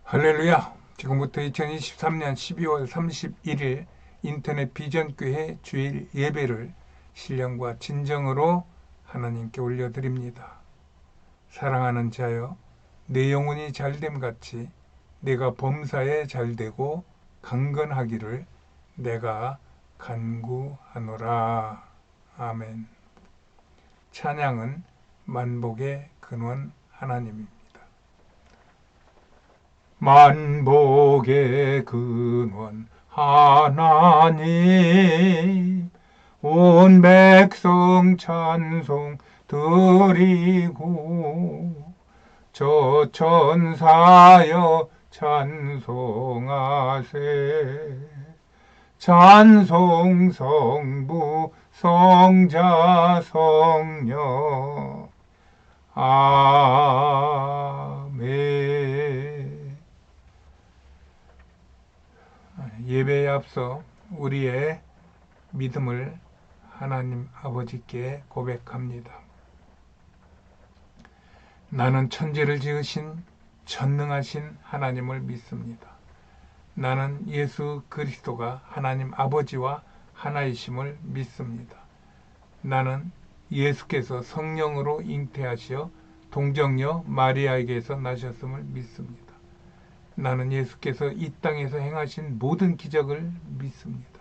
할렐루야! 지금부터 2023년 12월 31일 인터넷 비전교회 주일 예배를 신령과 진정으로 하나님께 올려드립니다. 사랑하는 자여, 내 영혼이 잘됨 같이 내가 범사에 잘되고 강건하기를 내가 간구하노라. 아멘. 찬양은 만복의 근원 하나님입니다. 만복의 근원 하나님, 온 백성 찬송 드리고 저 천사여 찬송하세. 찬송 성부 성자 성령 아멘. 예배에 앞서 우리의 믿음을 하나님 아버지께 고백합니다. 나는 천지를 지으신 전능하신 하나님을 믿습니다. 나는 예수 그리스도가 하나님 아버지와 하나이심을 믿습니다. 나는 예수께서 성령으로 잉태하시어 동정녀 마리아에게서 나셨음을 믿습니다. 나는 예수께서 이 땅에서 행하신 모든 기적을 믿습니다.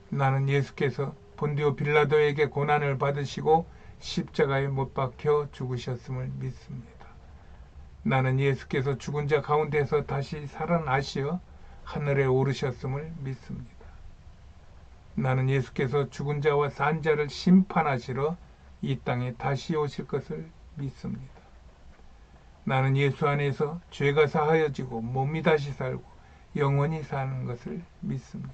나는 예수께서 본디오 빌라도에게 고난을 받으시고 십자가에 못 박혀 죽으셨음을 믿습니다. 나는 예수께서 죽은 자 가운데서 다시 살아나시어 하늘에 오르셨음을 믿습니다. 나는 예수께서 죽은 자와 산 자를 심판하시러 이 땅에 다시 오실 것을 믿습니다. 나는 예수 안에서 죄가 사하여지고 몸이 다시 살고 영원히 사는 것을 믿습니다.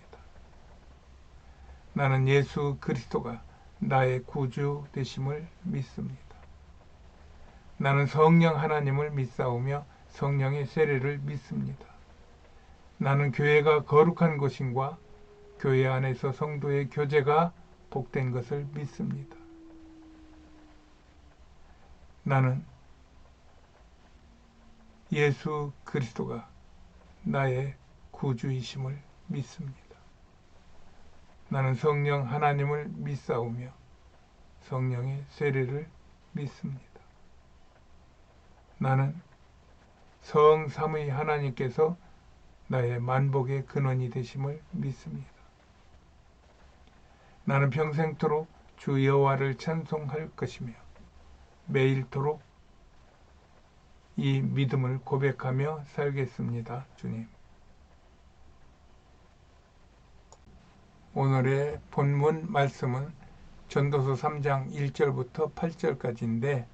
나는 예수 그리스도가 나의 구주 되심을 믿습니다. 나는 성령 하나님을 믿사오며 성령의 세례를 믿습니다. 나는 교회가 거룩한 것임과 교회 안에서 성도의 교제가 복된 것을 믿습니다. 나는 예수 그리스도가 나의 구주이심을 믿습니다. 나는 성령 하나님을 믿사오며 성령의 세례를 믿습니다. 나는 성삼위 하나님께서 나의 만복의 근원이 되심을 믿습니다. 나는 평생토록 주 여호와를 찬송할 것이며 매일토록 이 믿음을 고백하며 살겠습니다. 주님. 오늘의 본문 말씀은 전도서 3장 1절부터 8절까지인데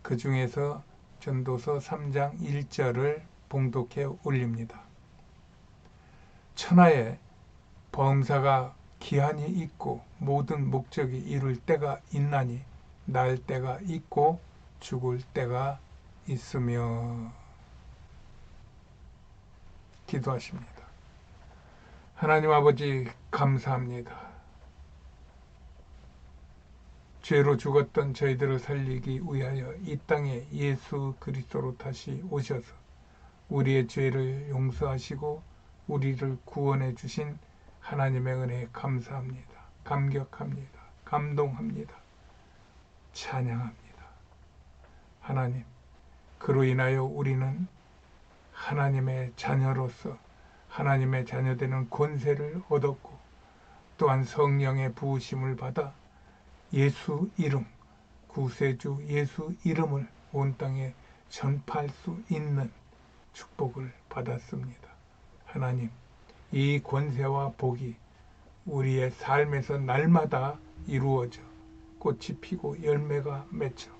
그 중에서 전도서 3장 1절을 봉독해 올립니다. 천하에 범사가 기한이 있고 모든 목적이 이룰 때가 있나니 날 때가 있고 죽을 때가 있으며. 기도하십니다. 하나님 아버지 감사합니다. 죄로 죽었던 저희들을 살리기 위하여 이 땅에 예수 그리스도로 다시 오셔서 우리의 죄를 용서하시고 우리를 구원해 주신 하나님의 은혜에 감사합니다. 감격합니다. 감동합니다. 찬양합니다. 하나님, 그로 인하여 우리는 하나님의 자녀로서 하나님의 자녀되는 권세를 얻었고 또한 성령의 부으심을 받아 예수 이름, 구세주 예수 이름을 온 땅에 전파할 수 있는 축복을 받았습니다. 하나님, 이 권세와 복이 우리의 삶에서 날마다 이루어져 꽃이 피고 열매가 맺혀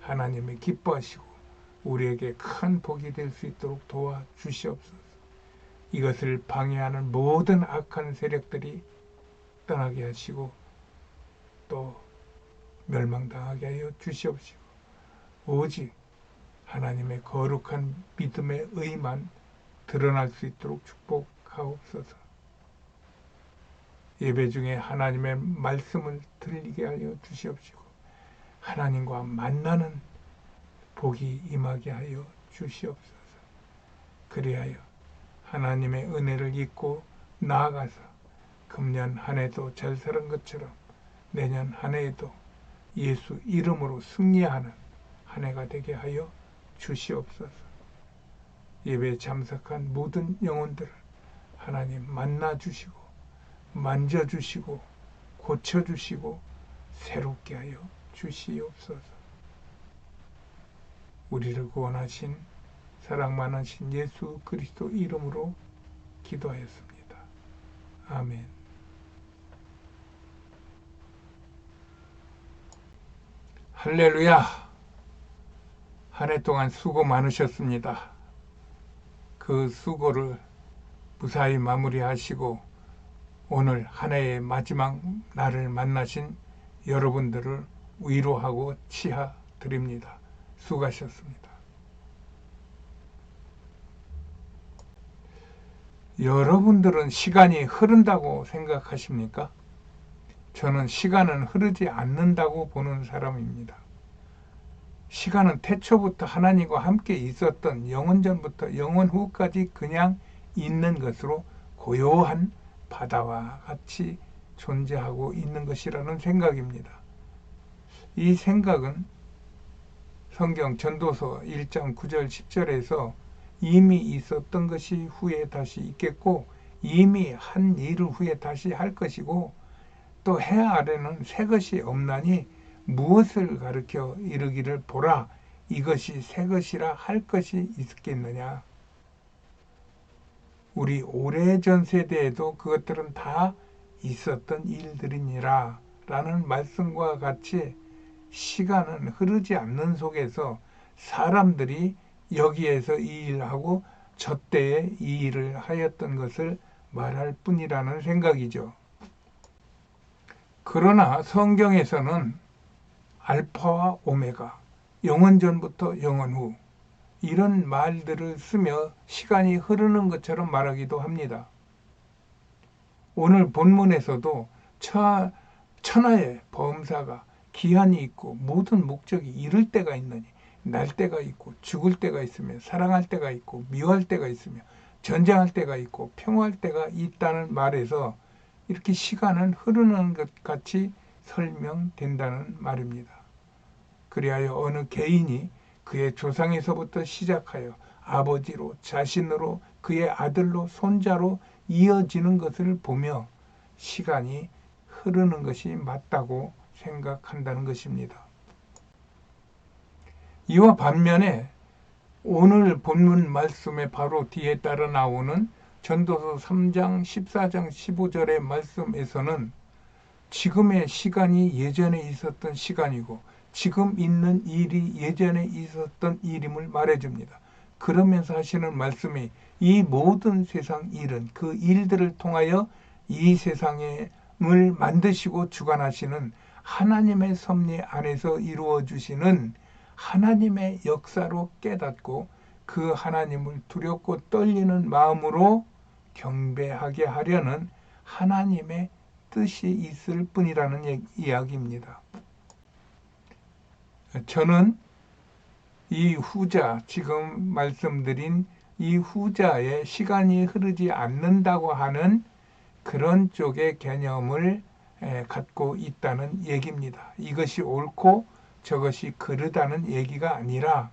하나님이 기뻐하시고 우리에게 큰 복이 될 수 있도록 도와주시옵소서. 이것을 방해하는 모든 악한 세력들이 떠나게 하시고 또 멸망당하게 하여 주시옵시고 오직 하나님의 거룩한 믿음의 의만 드러날 수 있도록 축복하옵소서. 예배 중에 하나님의 말씀을 들리게 하여 주시옵시고 하나님과 만나는 복이 임하게 하여 주시옵소서. 그리하여 하나님의 은혜를 잊고 나아가서 금년 한 해도 잘 살은 것처럼 내년 한 해에도 예수 이름으로 승리하는 한 해가 되게 하여 주시옵소서. 예배에 참석한 모든 영혼들을 하나님 만나주시고 만져주시고 고쳐주시고 새롭게 하여 주시옵소서. 우리를 구원하신 사랑 많으신 예수 그리스도 이름으로 기도하였습니다. 아멘. 할렐루야. 한 해 동안 수고 많으셨습니다. 그 수고를 무사히 마무리하시고 오늘 한 해의 마지막 날을 만나신 여러분들을 위로하고 치하드립니다. 수고하셨습니다. 여러분들은 시간이 흐른다고 생각하십니까? 저는 시간은 흐르지 않는다고 보는 사람입니다. 시간은 태초부터 하나님과 함께 있었던 영원전부터 영원 후까지 그냥 있는 것으로 고요한 바다와 같이 존재하고 있는 것이라는 생각입니다. 이 생각은 성경 전도서 1장 9절 10절에서 이미 있었던 것이 후에 다시 있겠고 이미 한 일을 후에 다시 할 것이고 또 해 아래는 새 것이 없나니 무엇을 가르쳐 이르기를 보라 이것이 새 것이라 할 것이 있겠느냐. 우리 오래전 세대에도 그것들은 다 있었던 일들이니라 라는 말씀과 같이 시간은 흐르지 않는 속에서 사람들이 여기에서 이 일하고 저 때에 이 일을 하였던 것을 말할 뿐이라는 생각이죠. 그러나 성경에서는 알파와 오메가, 영원전부터 영원 후 이런 말들을 쓰며 시간이 흐르는 것처럼 말하기도 합니다. 오늘 본문에서도 천하의 범사가 기한이 있고 모든 목적이 이를 때가 있느니 날 때가 있고 죽을 때가 있으며 사랑할 때가 있고 미워할 때가 있으며 전쟁할 때가 있고 평화할 때가 있다는 말에서 이렇게 시간은 흐르는 것 같이 설명된다는 말입니다. 그리하여 어느 개인이 그의 조상에서부터 시작하여 아버지로 자신으로 그의 아들로 손자로 이어지는 것을 보며 시간이 흐르는 것이 맞다고 생각한다는 것입니다. 이와 반면에 오늘 본문 말씀의 바로 뒤에 따라 나오는 전도서 3장 14장 15절의 말씀에서는 지금의 시간이 예전에 있었던 시간이고 지금 있는 일이 예전에 있었던 일임을 말해줍니다. 그러면서 하시는 말씀이 이 모든 세상 일은 그 일들을 통하여 이 세상을 만드시고 주관하시는 하나님의 섭리 안에서 이루어 주시는 하나님의 역사로 깨닫고 그 하나님을 두렵고 떨리는 마음으로 경배하게 하려는 하나님의 뜻이 있을 뿐이라는 이야기입니다. 저는 이 후자, 지금 말씀드린 이 후자에 시간이 흐르지 않는다고 하는 그런 쪽의 개념을 갖고 있다는 얘기입니다. 이것이 옳고 저것이 그르다는 얘기가 아니라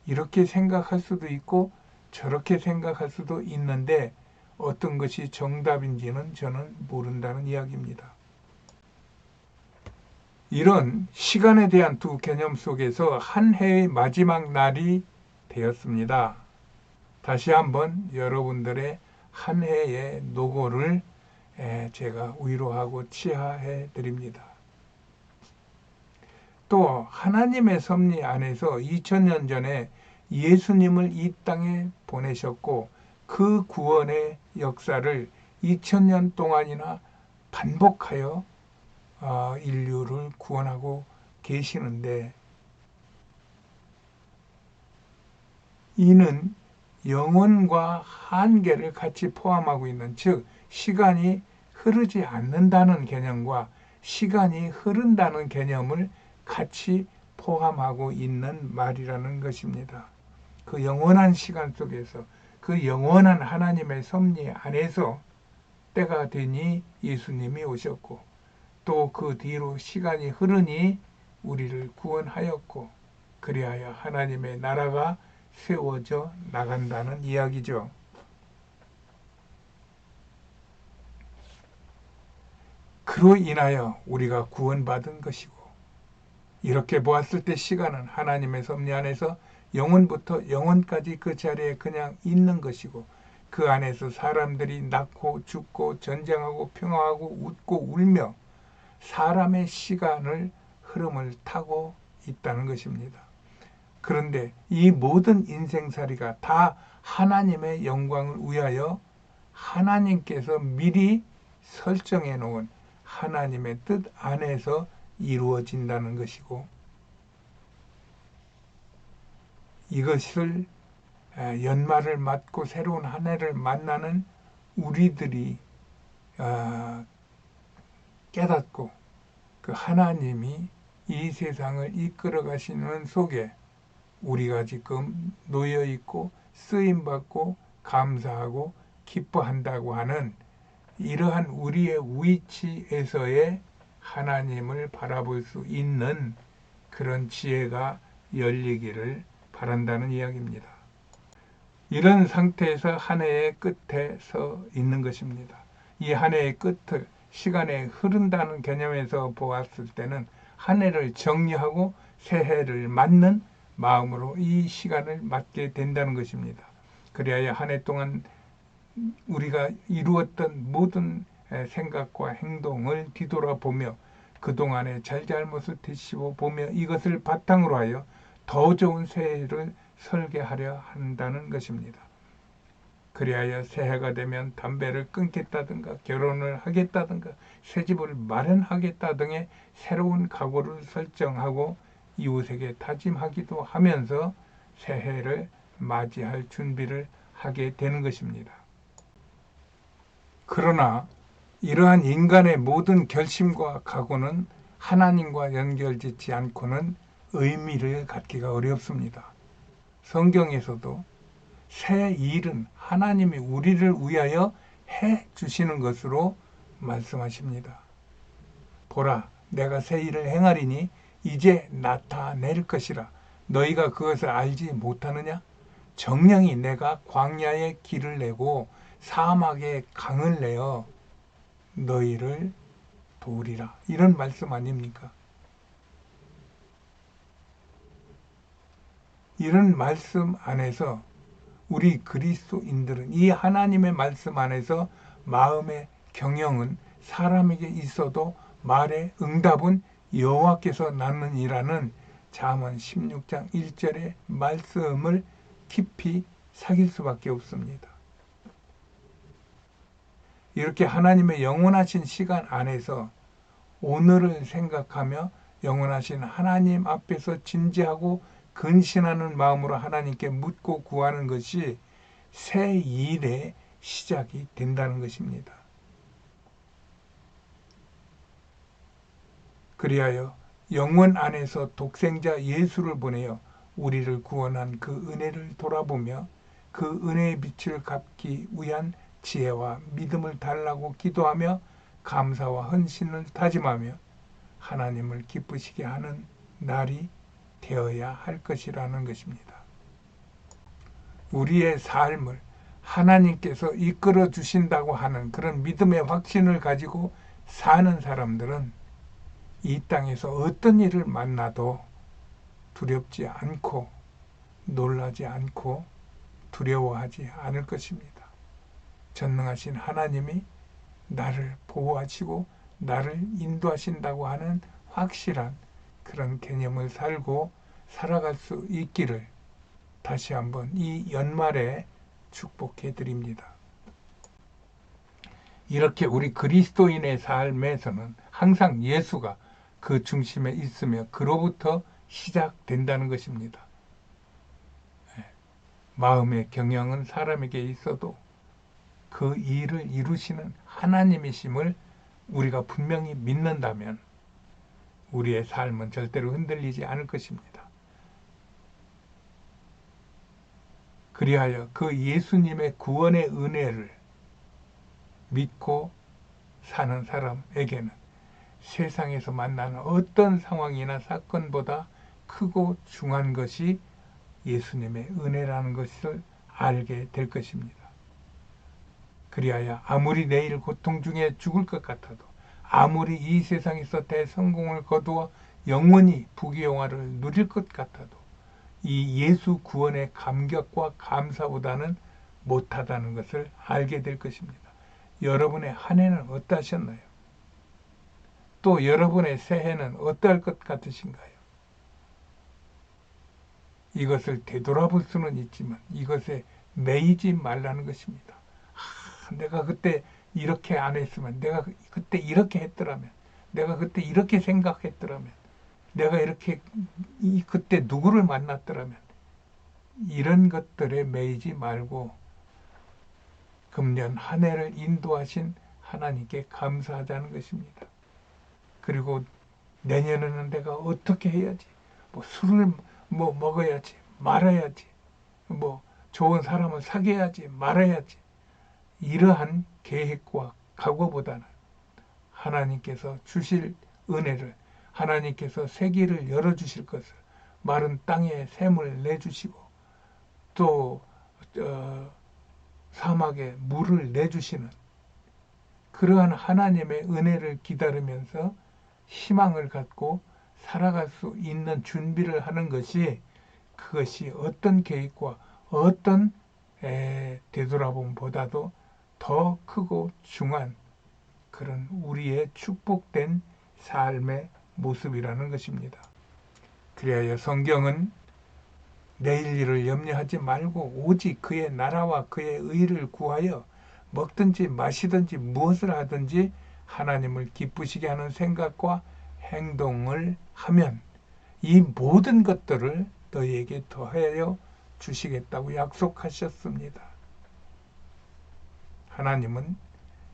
이렇게 생각할 수도 있고 저렇게 생각할 수도 있는데 어떤 것이 정답인지는 저는 모른다는 이야기입니다. 이런 시간에 대한 두 개념 속에서 한 해의 마지막 날이 되었습니다. 다시 한번 여러분들의 한 해의 노고를 제가 위로하고 치하해 드립니다. 또 하나님의 섭리 안에서 2000년 전에 예수님을 이 땅에 보내셨고 그 구원의 역사를 2000년 동안이나 반복하여 인류를 구원하고 계시는데 이는 영원과 한계를 같이 포함하고 있는 즉 시간이 흐르지 않는다는 개념과 시간이 흐른다는 개념을 같이 포함하고 있는 말이라는 것입니다. 그 영원한 시간 속에서 그 영원한 하나님의 섭리 안에서 때가 되니 예수님이 오셨고 또 그 뒤로 시간이 흐르니 우리를 구원하였고 그리하여 하나님의 나라가 세워져 나간다는 이야기죠. 그로 인하여 우리가 구원받은 것이고 이렇게 보았을 때 시간은 하나님의 섭리 안에서 영원부터 영원까지 그 자리에 그냥 있는 것이고 그 안에서 사람들이 낳고 죽고 전쟁하고 평화하고 웃고 울며 사람의 시간을 흐름을 타고 있다는 것입니다. 그런데 이 모든 인생살이가 다 하나님의 영광을 위하여 하나님께서 미리 설정해 놓은 하나님의 뜻 안에서 이루어진다는 것이고 이것을 연말을 맞고 새로운 한 해를 만나는 우리들이 깨닫고 그 하나님이 이 세상을 이끌어 가시는 속에 우리가 지금 놓여 있고 쓰임 받고 감사하고 기뻐한다고 하는 이러한 우리의 위치에서의 하나님을 바라볼 수 있는 그런 지혜가 열리기를 바란다는 이야기입니다. 이런 상태에서 한 해의 끝에 서 있는 것입니다. 이 한 해의 끝을 시간에 흐른다는 개념에서 보았을 때는 한 해를 정리하고 새해를 맞는 마음으로 이 시간을 맞게 된다는 것입니다. 그래야 한 해 동안 우리가 이루었던 모든 생각과 행동을 뒤돌아보며 그동안의 잘잘못을 되짚어보며 이것을 바탕으로 하여 더 좋은 새해를 설계하려 한다는 것입니다. 그리하여 새해가 되면 담배를 끊겠다든가 결혼을 하겠다든가 새집을 마련하겠다 등의 새로운 각오를 설정하고 이웃에게 다짐하기도 하면서 새해를 맞이할 준비를 하게 되는 것입니다. 그러나 이러한 인간의 모든 결심과 각오는 하나님과 연결짓지 않고는 의미를 갖기가 어렵습니다. 성경에서도 새 일은 하나님이 우리를 위하여 해 주시는 것으로 말씀하십니다. 보라, 내가 새 일을 행하리니 이제 나타낼 것이라. 너희가 그것을 알지 못하느냐? 정령이 내가 광야에 길을 내고 사막에 강을 내어 너희를 도우리라. 이런 말씀 아닙니까? 이런 말씀 안에서 우리 그리스도인들은 이 하나님의 말씀 안에서 마음의 경영은 사람에게 있어도 말의 응답은 여호와께서 낳느니라는 잠언 16장 1절의 말씀을 깊이 새길 수밖에 없습니다. 이렇게 하나님의 영원하신 시간 안에서 오늘을 생각하며 영원하신 하나님 앞에서 진지하고 근신하는 마음으로 하나님께 묻고 구하는 것이 새 일의 시작이 된다는 것입니다. 그리하여 영원 안에서 독생자 예수를 보내어 우리를 구원한 그 은혜를 돌아보며 그 은혜의 빛을 갚기 위한 지혜와 믿음을 달라고 기도하며 감사와 헌신을 다짐하며 하나님을 기쁘시게 하는 날이 되어야 할 것이라는 것입니다. 우리의 삶을 하나님께서 이끌어 주신다고 하는 그런 믿음의 확신을 가지고 사는 사람들은 이 땅에서 어떤 일을 만나도 두렵지 않고 놀라지 않고 두려워하지 않을 것입니다. 전능하신 하나님이 나를 보호하시고 나를 인도하신다고 하는 확실한 그런 개념을 살고 살아갈 수 있기를 다시 한번 이 연말에 축복해 드립니다. 이렇게 우리 그리스도인의 삶에서는 항상 예수가 그 중심에 있으며 그로부터 시작된다는 것입니다. 마음의 경영은 사람에게 있어도 그 일을 이루시는 하나님이심을 우리가 분명히 믿는다면 우리의 삶은 절대로 흔들리지 않을 것입니다. 그리하여 그 예수님의 구원의 은혜를 믿고 사는 사람에게는 세상에서 만나는 어떤 상황이나 사건보다 크고 중요한 것이 예수님의 은혜라는 것을 알게 될 것입니다. 그리하여 아무리 내일 고통 중에 죽을 것 같아도, 아무리 이 세상에서 대성공을 거두어 영원히 부귀영화를 누릴 것 같아도 이 예수 구원의 감격과 감사보다는 못하다는 것을 알게 될 것입니다. 여러분의 한 해는 어떠하셨나요? 또 여러분의 새해는 어떠할 것 같으신가요? 이것을 되돌아볼 수는 있지만 이것에 매이지 말라는 것입니다. 내가 그때 이렇게 안 했으면, 내가 그때 이렇게 했더라면, 내가 그때 이렇게 생각했더라면, 내가 이렇게 그때 누구를 만났더라면, 이런 것들에 매이지 말고 금년 한 해를 인도하신 하나님께 감사하자는 것입니다. 그리고 내년에는 내가 어떻게 해야지, 뭐 술을 먹어야지, 말아야지, 뭐 좋은 사람을 사귀어야지, 말아야지, 이러한 계획과 각오보다는 하나님께서 주실 은혜를, 하나님께서 세계를 열어주실 것을, 마른 땅에 샘을 내주시고 또 사막에 물을 내주시는 그러한 하나님의 은혜를 기다리면서 희망을 갖고 살아갈 수 있는 준비를 하는 것이, 그것이 어떤 계획과 어떤 되돌아봄보다도 더 크고 중요한 그런 우리의 축복된 삶의 모습이라는 것입니다. 그리하여 성경은 내일 일을 염려하지 말고 오직 그의 나라와 그의 의를 구하여 먹든지 마시든지 무엇을 하든지 하나님을 기쁘시게 하는 생각과 행동을 하면 이 모든 것들을 너희에게 더하여 주시겠다고 약속하셨습니다. 하나님은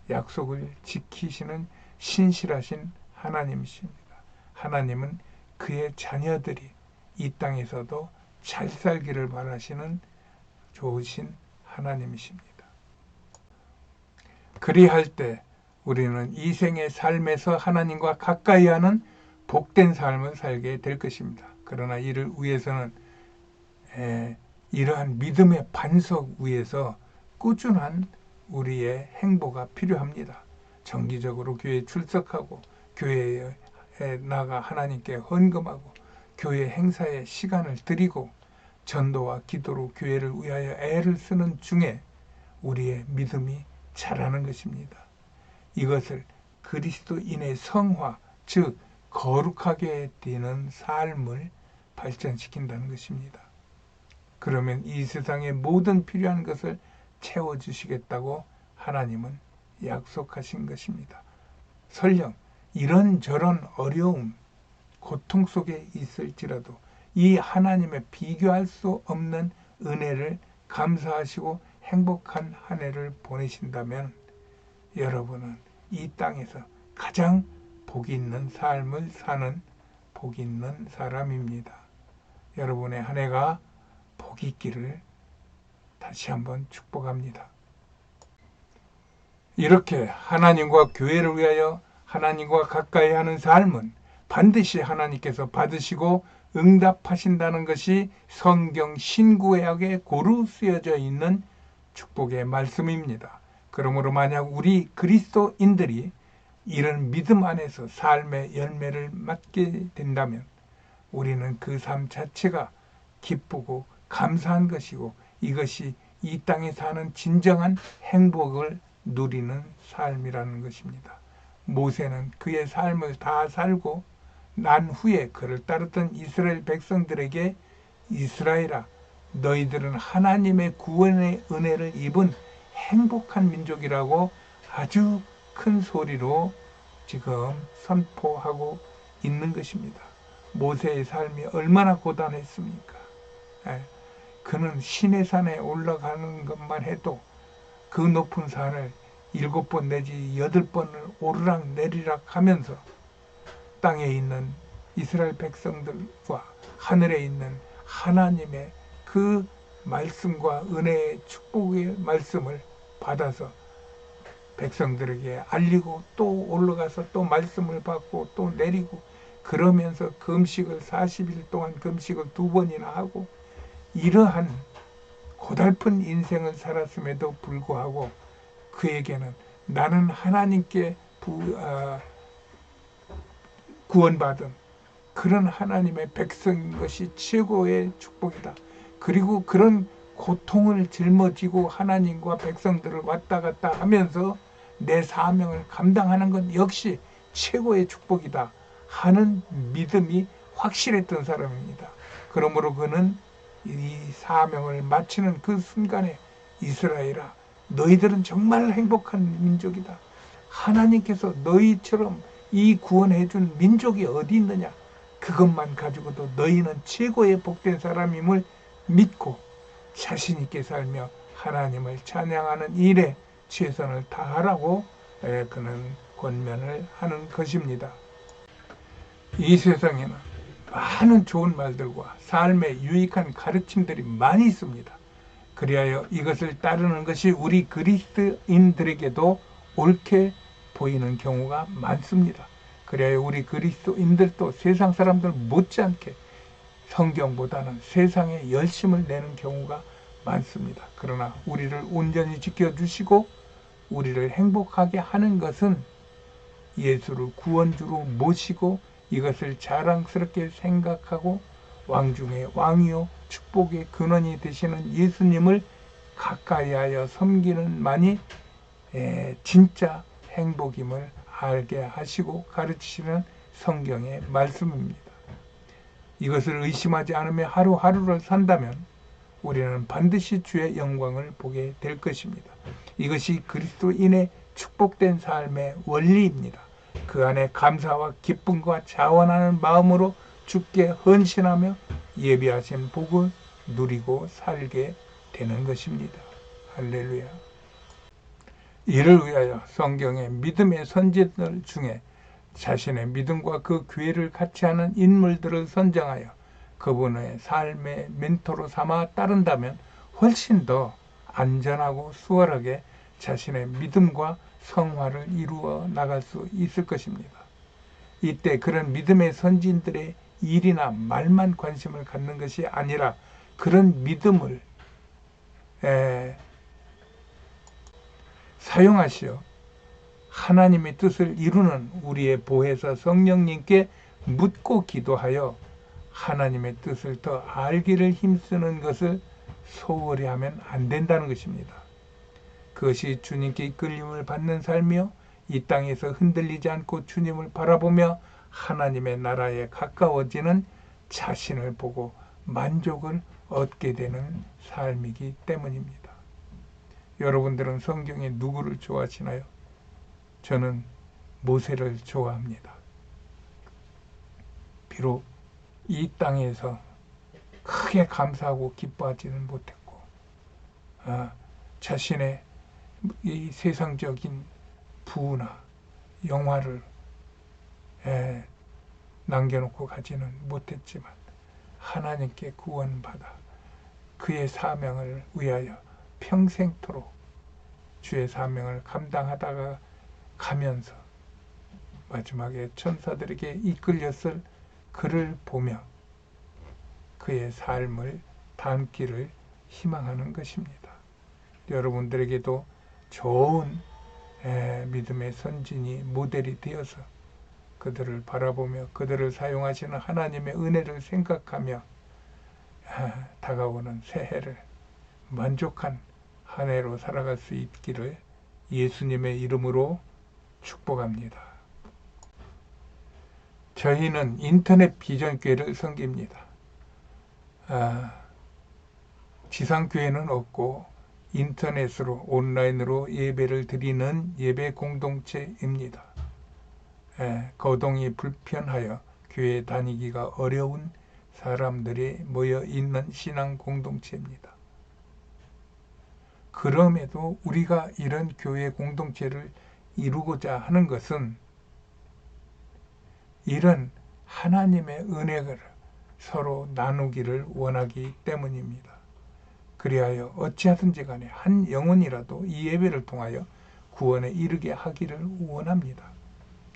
약속을 지키시는 신실하신 하나님이십니다. 하나님은 그의 자녀들이 이 땅에서도 잘 살기를 바라시는 좋으신 하나님이십니다. 그리할 때 우리는 이 생의 삶에서 하나님과 가까이 하는 복된 삶을 살게 될 것입니다. 그러나 이를 위해서는 이러한 믿음의 반석 위에서 꾸준한 우리의 행보가 필요합니다. 정기적으로 교회에 출석하고 교회에 나가 하나님께 헌금하고 교회 행사에 시간을 드리고 전도와 기도로 교회를 위하여 애를 쓰는 중에 우리의 믿음이 자라는 것입니다. 이것을 그리스도인의 성화, 즉 거룩하게 되는 삶을 발전시킨다는 것입니다. 그러면 이 세상의 모든 필요한 것을 채워주시겠다고 하나님은 약속하신 것입니다. 설령 이런저런 어려움, 고통 속에 있을지라도 이 하나님의 비교할 수 없는 은혜를 감사하시고 행복한 한 해를 보내신다면 여러분은 이 땅에서 가장 복 있는 삶을 사는 복 있는 사람입니다. 여러분의 한 해가 복 있기를 다시 한번 축복합니다. 이렇게 하나님과 교회를 위하여 하나님과 가까이 하는 삶은 반드시 하나님께서 받으시고 응답하신다는 것이 성경 신구약에 고루 쓰여져 있는 축복의 말씀입니다. 그러므로 만약 우리 그리스도인들이 이런 믿음 안에서 삶의 열매를 맞게 된다면 우리는 그 삶 자체가 기쁘고 감사한 것이고 이것이 이 땅에 사는 진정한 행복을 누리는 삶이라는 것입니다. 모세는 그의 삶을 다 살고 난 후에 그를 따르던 이스라엘 백성들에게 이스라엘아 너희들은 하나님의 구원의 은혜를 입은 행복한 민족이라고 아주 큰 소리로 지금 선포하고 있는 것입니다. 모세의 삶이 얼마나 고단했습니까? 그는 시내산에 올라가는 것만 해도 그 높은 산을 7번 내지 8번을 오르락 내리락 하면서 땅에 있는 이스라엘 백성들과 하늘에 있는 하나님의 그 말씀과 은혜의 축복의 말씀을 받아서 백성들에게 알리고 또 올라가서 또 말씀을 받고 또 내리고 그러면서 금식을 40일 동안 금식을 2번이나 하고 이러한 고달픈 인생을 살았음에도 불구하고 그에게는 나는 하나님께 구원받은 그런 하나님의 백성인 것이 최고의 축복이다. 그리고 그런 고통을 짊어지고 하나님과 백성들을 왔다 갔다 하면서 내 사명을 감당하는 것 역시 최고의 축복이다 하는 믿음이 확실했던 사람입니다. 그러므로 그는 이 사명을 마치는 그 순간에 이스라엘아, 너희들은 정말 행복한 민족이다. 하나님께서 너희처럼 이 구원해 준 민족이 어디 있느냐. 그것만 가지고도 너희는 최고의 복된 사람임을 믿고 자신 있게 살며 하나님을 찬양하는 일에 최선을 다하라고 그는 권면을 하는 것입니다. 이 세상에는 많은 좋은 말들과 삶에 유익한 가르침들이 많이 있습니다. 그리하여 이것을 따르는 것이 우리 그리스도인들에게도 옳게 보이는 경우가 많습니다. 그래야 우리 그리스도인들도 세상 사람들 못지않게 성경보다는 세상에 열심을 내는 경우가 많습니다. 그러나 우리를 온전히 지켜주시고 우리를 행복하게 하는 것은 예수를 구원주로 모시고 이것을 자랑스럽게 생각하고 왕 중에 왕이요 축복의 근원이 되시는 예수님을 가까이하여 섬기는 만이 진짜 행복임을 알게 하시고 가르치시는 성경의 말씀입니다. 이것을 의심하지 않으며 하루하루를 산다면 우리는 반드시 주의 영광을 보게 될 것입니다. 이것이 그리스도인의 축복된 삶의 원리입니다. 그 안에 감사와 기쁨과 자원하는 마음으로 주께 헌신하며 예비하신 복을 누리고 살게 되는 것입니다. 할렐루야. 이를 위하여 성경의 믿음의 선지자들 중에 자신의 믿음과 그 교회를 같이 하는 인물들을 선정하여 그분의 삶의 멘토로 삼아 따른다면 훨씬 더 안전하고 수월하게 자신의 믿음과 성화를 이루어 나갈 수 있을 것입니다. 이때 그런 믿음의 선진들의 일이나 말만 관심을 갖는 것이 아니라 그런 믿음을 사용하시어 하나님의 뜻을 이루는 우리의 보혜사 성령님께 묻고 기도하여 하나님의 뜻을 더 알기를 힘쓰는 것을 소홀히 하면 안 된다는 것입니다. 그것이 주님께 이끌림을 받는 삶이요 이 땅에서 흔들리지 않고 주님을 바라보며 하나님의 나라에 가까워지는 자신을 보고 만족을 얻게 되는 삶이기 때문입니다. 여러분들은 성경에 누구를 좋아하시나요? 저는 모세를 좋아합니다. 비록 이 땅에서 크게 감사하고 기뻐하지는 못했고 자신의 이 세상적인 부나 영화를 남겨놓고 가지는 못했지만 하나님께 구원받아 그의 사명을 위하여 평생토록 주의 사명을 감당하다가 가면서 마지막에 천사들에게 이끌렸을 그를 보며 그의 삶을 담기를 희망하는 것입니다. 여러분들에게도 좋은 믿음의 선진이 모델이 되어서 그들을 바라보며 그들을 사용하시는 하나님의 은혜를 생각하며 다가오는 새해를 만족한 한 해로 살아갈 수 있기를 예수님의 이름으로 축복합니다. 저희는 인터넷 비전교회를 섬깁니다. 지상교회는 없고 인터넷으로 온라인으로 예배를 드리는 예배 공동체입니다. 거동이 불편하여 교회 다니기가 어려운 사람들이 모여 있는 신앙 공동체입니다. 그럼에도 우리가 이런 교회 공동체를 이루고자 하는 것은 이런 하나님의 은혜를 서로 나누기를 원하기 때문입니다. 그리하여 어찌하든지 간에 한 영혼이라도 이 예배를 통하여 구원에 이르게 하기를 원합니다.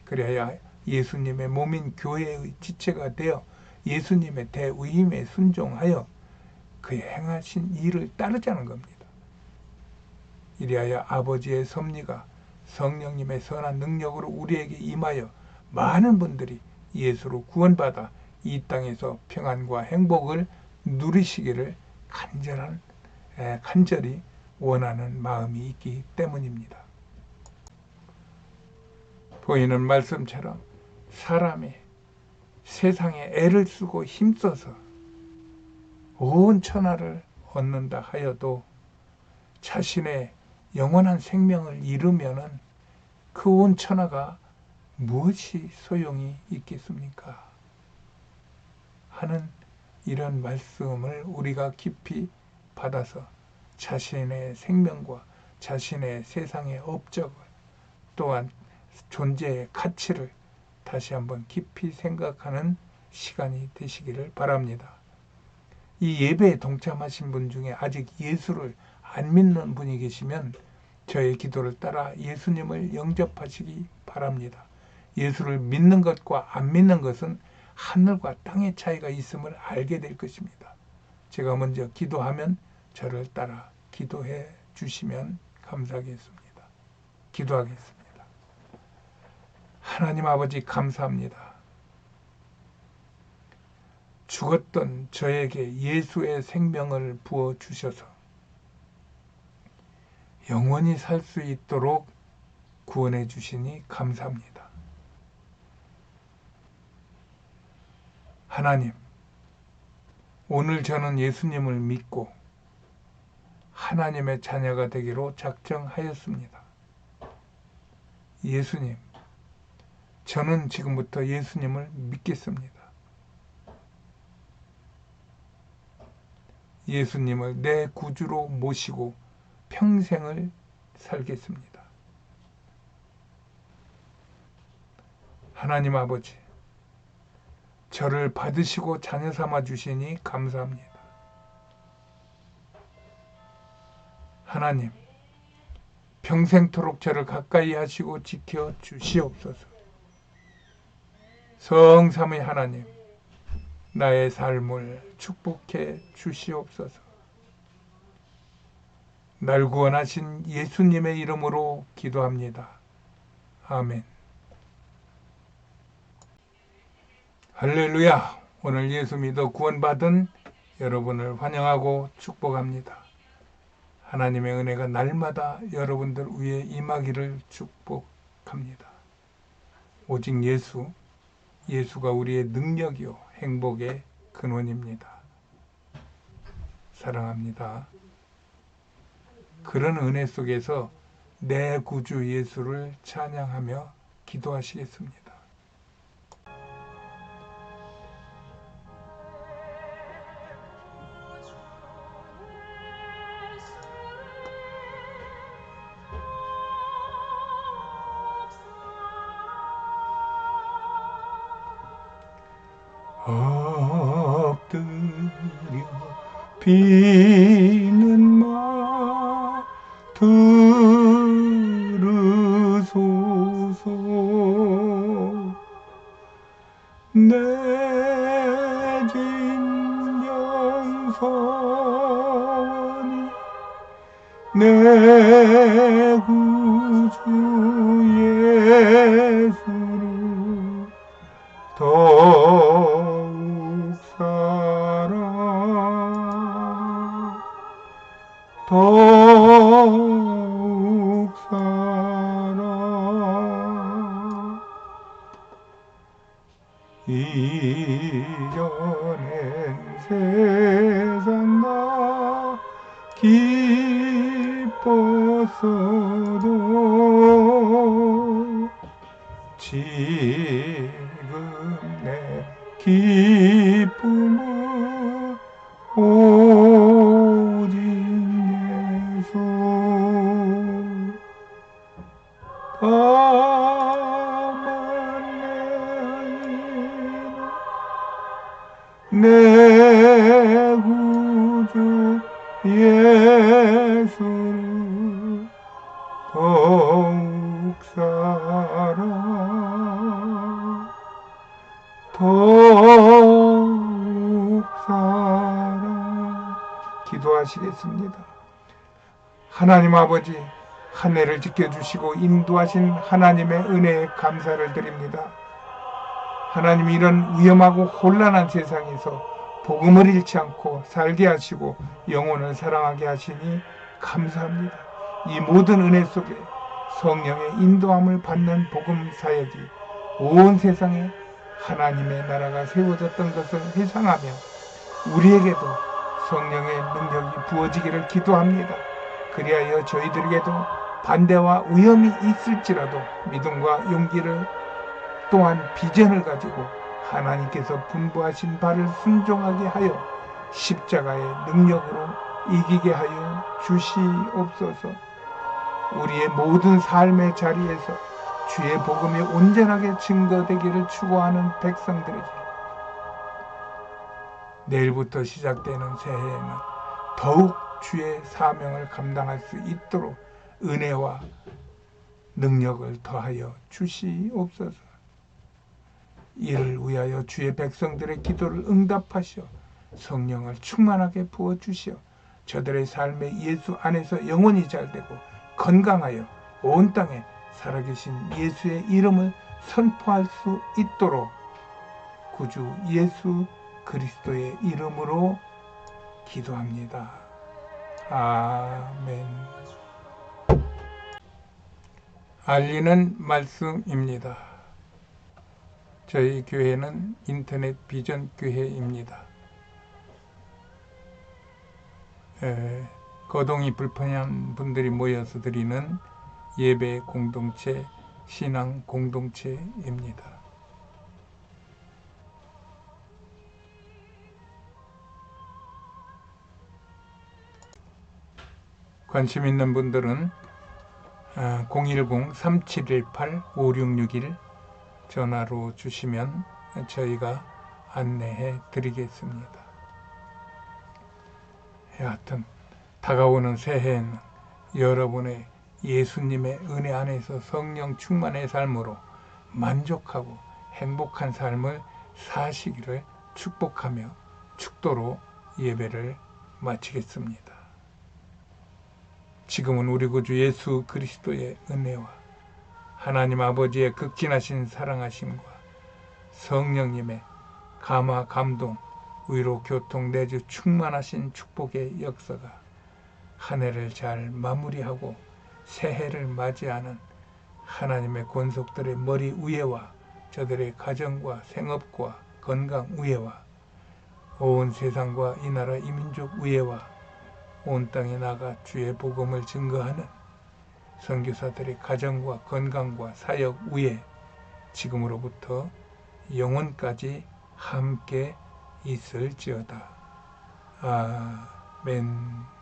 그리하여 예수님의 몸인 교회의 지체가 되어 예수님의 대의임에 순종하여 그의 행하신 일을 따르자는 겁니다. 이리하여 아버지의 섭리가 성령님의 선한 능력으로 우리에게 임하여 많은 분들이 예수로 구원받아 이 땅에서 평안과 행복을 누리시기를 간절히 원하는 마음이 있기 때문입니다. 보이는 말씀처럼 사람이 세상에 애를 쓰고 힘써서 온 천하를 얻는다 하여도 자신의 영원한 생명을 잃으면은 그 온 천하가 무엇이 소용이 있겠습니까? 하는 이런 말씀을 우리가 깊이 받아서 자신의 생명과 자신의 세상의 업적을 또한 존재의 가치를 다시 한번 깊이 생각하는 시간이 되시기를 바랍니다. 이 예배에 동참하신 분 중에 아직 예수를 안 믿는 분이 계시면 저의 기도를 따라 예수님을 영접하시기 바랍니다. 예수를 믿는 것과 안 믿는 것은 하늘과 땅의 차이가 있음을 알게 될 것입니다. 제가 먼저 기도하면 저를 따라 기도해 주시면 감사하겠습니다. 기도하겠습니다. 하나님 아버지 감사합니다. 죽었던 저에게 예수의 생명을 부어주셔서 영원히 살 수 있도록 구원해 주시니 감사합니다. 하나님, 오늘 저는 예수님을 믿고 하나님의 자녀가 되기로 작정하였습니다. 예수님, 저는 지금부터 예수님을 믿겠습니다. 예수님을 내 구주로 모시고 평생을 살겠습니다. 하나님 아버지, 저를 받으시고 자녀 삼아 주시니 감사합니다. 하나님, 평생토록 저를 가까이 하시고 지켜 주시옵소서. 성삼위 하나님, 나의 삶을 축복해 주시옵소서. 날 구원하신 예수님의 이름으로 기도합니다. 아멘. 할렐루야! 오늘 예수 믿어 구원받은 여러분을 환영하고 축복합니다. 하나님의 은혜가 날마다 여러분들 위에 임하기를 축복합니다. 오직 예수가 우리의 능력이요 행복의 근원입니다. 사랑합니다. 그런 은혜 속에서 내 구주 예수를 찬양하며 기도하시겠습니다. 엎드려 비는 마 들으소서. 내 진정성이 내 구주 예수를 더욱 사랑 더욱 사랑 이겨낸 세상 나 기뻤어도 지금 내 기쁨은 오직 예수. 다만 내 구주 예수를 더욱 더욱 기도하시겠습니다. 하나님 아버지, 한 해를 지켜주시고 인도하신 하나님의 은혜에 감사를 드립니다. 하나님, 이런 위험하고 혼란한 세상에서 복음을 잃지 않고 살게 하시고 영혼을 사랑하게 하시니 감사합니다. 이 모든 은혜 속에 성령의 인도함을 받는 복음 사역이 온 세상에 하나님의 나라가 세워졌던 것을 회상하며 우리에게도 성령의 능력이 부어지기를 기도합니다. 그리하여 저희들에게도 반대와 위험이 있을지라도 믿음과 용기를 또한 비전을 가지고 하나님께서 분부하신 바를 순종하게 하여 십자가의 능력으로 이기게 하여 주시옵소서. 우리의 모든 삶의 자리에서 주의 복음이 온전하게 증거되기를 추구하는 백성들에게 내일부터 시작되는 새해에는 더욱 주의 사명을 감당할 수 있도록 은혜와 능력을 더하여 주시옵소서. 이를 위하여 주의 백성들의 기도를 응답하시어 성령을 충만하게 부어주시어 저들의 삶의 예수 안에서 영혼이 잘되고 건강하여 온 땅에 살아계신 예수의 이름을 선포할 수 있도록 구주 예수 그리스도의 이름으로 기도합니다. 아멘. 알리는 말씀입니다. 저희 교회는 인터넷 비전 교회입니다. 거동이 불편한 분들이 모여서 드리는 예배 공동체, 신앙 공동체입니다. 관심 있는 분들은 010-3718-5661 전화로 주시면 저희가 안내해 드리겠습니다. 하여튼 다가오는 새해에는 여러분의 예수님의 은혜 안에서 성령 충만의 삶으로 만족하고 행복한 삶을 사시기를 축복하며 축도로 예배를 마치겠습니다. 지금은 우리 구주 예수 그리스도의 은혜와 하나님 아버지의 극진하신 사랑하심과 성령님의 감화, 감동, 위로, 교통, 내주 충만하신 축복의 역사가 한 해를 잘 마무리하고 새해를 맞이하는 하나님의 권속들의 머리 위에와 저들의 가정과 생업과 건강 위에와 온 세상과 이 나라 이 민족 위에와 온 땅에 나가 주의 복음을 증거하는 선교사들의 가정과 건강과 사역 위에 지금으로부터 영원까지 함께 있을지어다. 아멘.